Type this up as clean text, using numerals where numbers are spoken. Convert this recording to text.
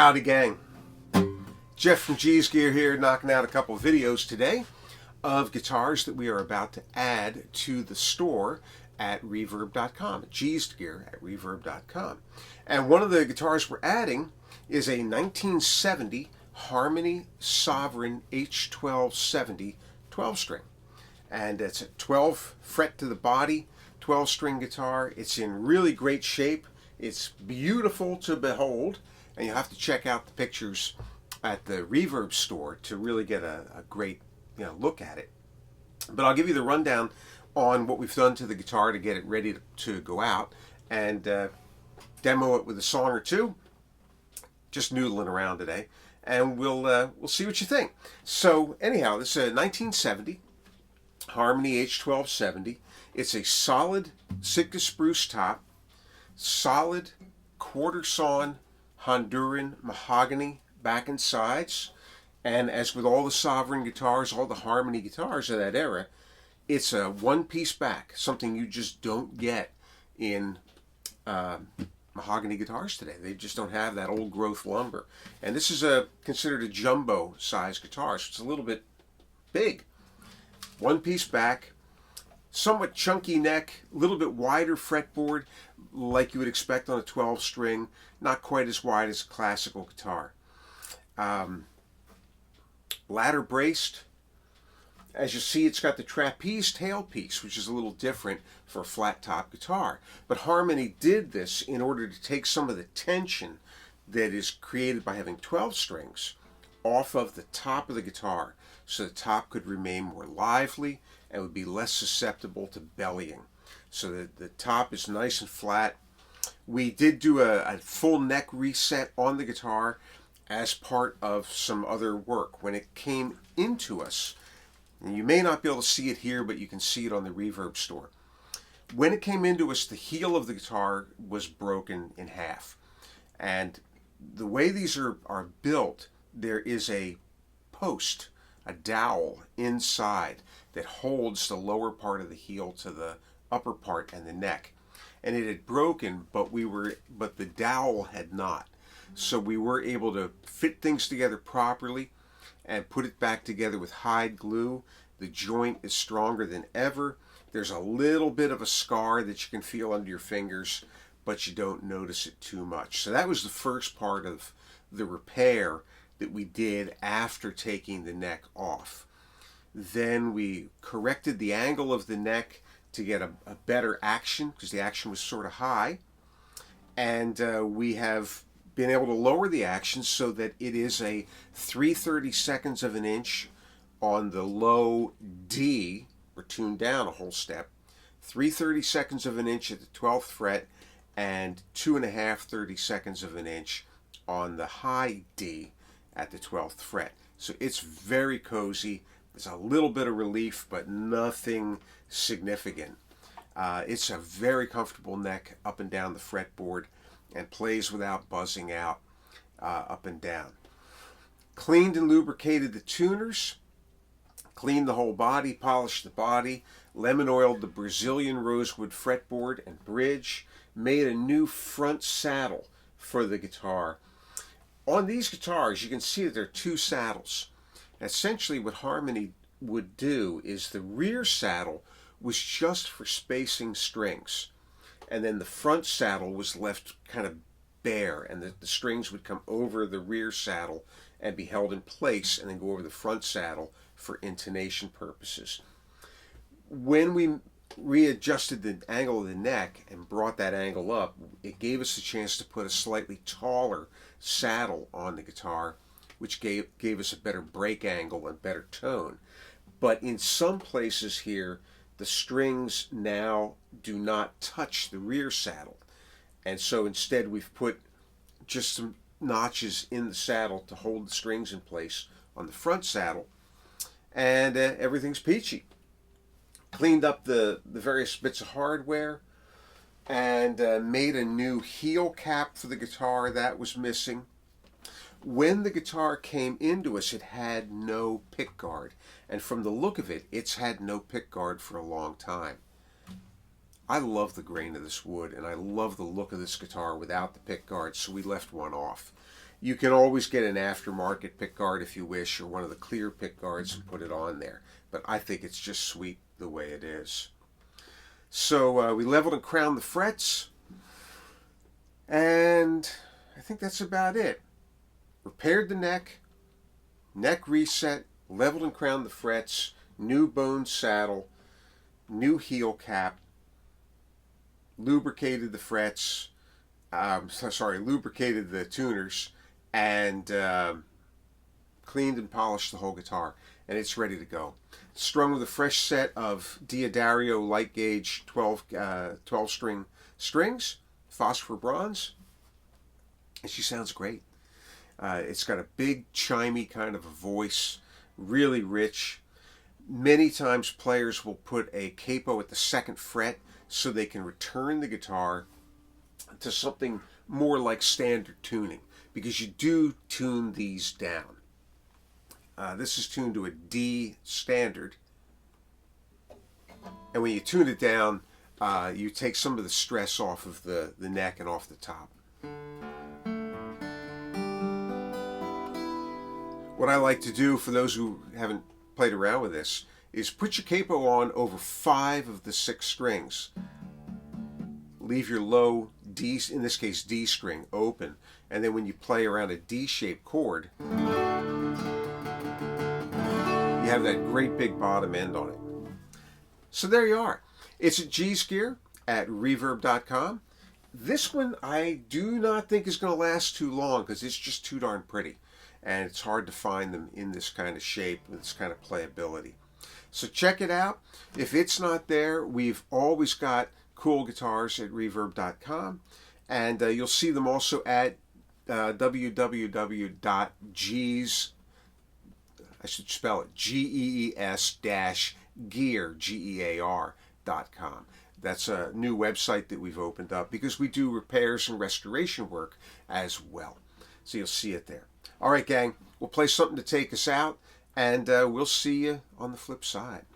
Howdy gang, Jeff from G's Gear here, knocking out a couple of videos today of guitars that we are about to add to the store at Reverb.com, G's Gear at Reverb.com. And one of the guitars we're adding is a 1970 Harmony Sovereign H1270 12-string. And it's a 12 fret to the body, 12-string guitar. It's in really great shape. It's beautiful to behold, and you have to check out the pictures at the Reverb store to really get a great look at it. But I'll give you the rundown on what we've done to the guitar to get it ready to go out, and demo it with a song or two. Just noodling around today, and we'll see what you think. So anyhow, this is a 1970 Harmony H1270. It's a solid Sitka spruce top, solid quarter sawn Honduran mahogany back and sides, and as with all the Sovereign guitars, all the Harmony guitars of that era, it's a one-piece back, something you just don't get in mahogany guitars today. They just don't have that old growth lumber. And this is considered a jumbo size guitar, so it's a little bit big. One-piece back, somewhat chunky neck, a little bit wider fretboard like you would expect on a 12-string, not quite as wide as a classical guitar. Ladder braced. As you see, it's got the trapeze tailpiece, which is a little different for a flat top guitar. But Harmony did this in order to take some of the tension that is created by having 12 strings off of the top of the guitar, so the top could remain more lively and would be less susceptible to bellying. So that the top is nice and flat. We did do a full neck reset on the guitar as part of some other work. When it came into us, and you may not be able to see it here, but you can see it on the Reverb store. When it came into us, the heel of the guitar was broken in half. And the way these are built, there is a post, a dowel inside that holds the lower part of the heel to the upper part and the neck. And it had broken, but the dowel had not. So we were able to fit things together properly and put it back together with hide glue. The joint is stronger than ever. There's a little bit of a scar that you can feel under your fingers, but you don't notice it too much. So that was the first part of the repair that we did after taking the neck off. Then we corrected the angle of the neck to get a better action, because the action was sort of high. And we have been able to lower the action so that it is a 3/32 of an inch on the low D. We're tuned down a whole step. 3/32 of an inch at the 12th fret and 2.5 of an inch on the high D at the 12th fret. So it's very cozy. There's a little bit of relief, but nothing significant. It's a very comfortable neck up and down the fretboard and plays without buzzing out up and down. Cleaned and lubricated the tuners, cleaned the whole body, polished the body, lemon oiled the Brazilian rosewood fretboard and bridge, made a new front saddle for the guitar. On these guitars, you can see that there are two saddles. Essentially, what Harmony would do is the rear saddle was just for spacing strings, and then the front saddle was left kind of bare, and the strings would come over the rear saddle and be held in place and then go over the front saddle for intonation purposes. When we readjusted the angle of the neck and brought that angle up, it gave us a chance to put a slightly taller saddle on the guitar, which gave us a better break angle and better tone. But in some places here, the strings now do not touch the rear saddle. And so instead we've put just some notches in the saddle to hold the strings in place on the front saddle. And everything's peachy. Cleaned up the various bits of hardware and made a new heel cap for the guitar that was missing. When the guitar came into us, it had no pickguard, and from the look of it, it's had no pickguard for a long time. I love the grain of this wood, and I love the look of this guitar without the pickguard, so we left one off. You can always get an aftermarket pickguard if you wish, or one of the clear pickguards and put it on there. But I think it's just sweet the way it is. So we leveled and crowned the frets, and I think that's about it. Repaired the neck reset, leveled and crowned the frets, new bone saddle, new heel cap, lubricated the frets, lubricated the tuners, and cleaned and polished the whole guitar, and it's ready to go. Strung with a fresh set of Diodario light gauge 12 string strings, phosphor bronze, and she sounds great. It's got a big chimey kind of a voice, really rich. Many times players will put a capo at the second fret so they can return the guitar to something more like standard tuning, because you do tune these down. This is tuned to a D standard, and when you tune it down, you take some of the stress off of the neck and off the top. What I like to do, for those who haven't played around with this, is put your capo on over 5 of the 6 strings. Leave your low D, in this case D string, open, and then when you play around a D-shaped chord, you have that great big bottom end on it. So there you are. It's at G's Gear at Reverb.com. This one I do not think is going to last too long because it's just too darn pretty, and it's hard to find them in this kind of shape with this kind of playability. So check it out. If it's not there, we've always got cool guitars at Reverb.com, and you'll see them also at www.gees, I should spell it, gees-gear.com. That's a new website that we've opened up because we do repairs and restoration work as well. So you'll see it there. All right, gang, we'll play something to take us out, and we'll see you on the flip side.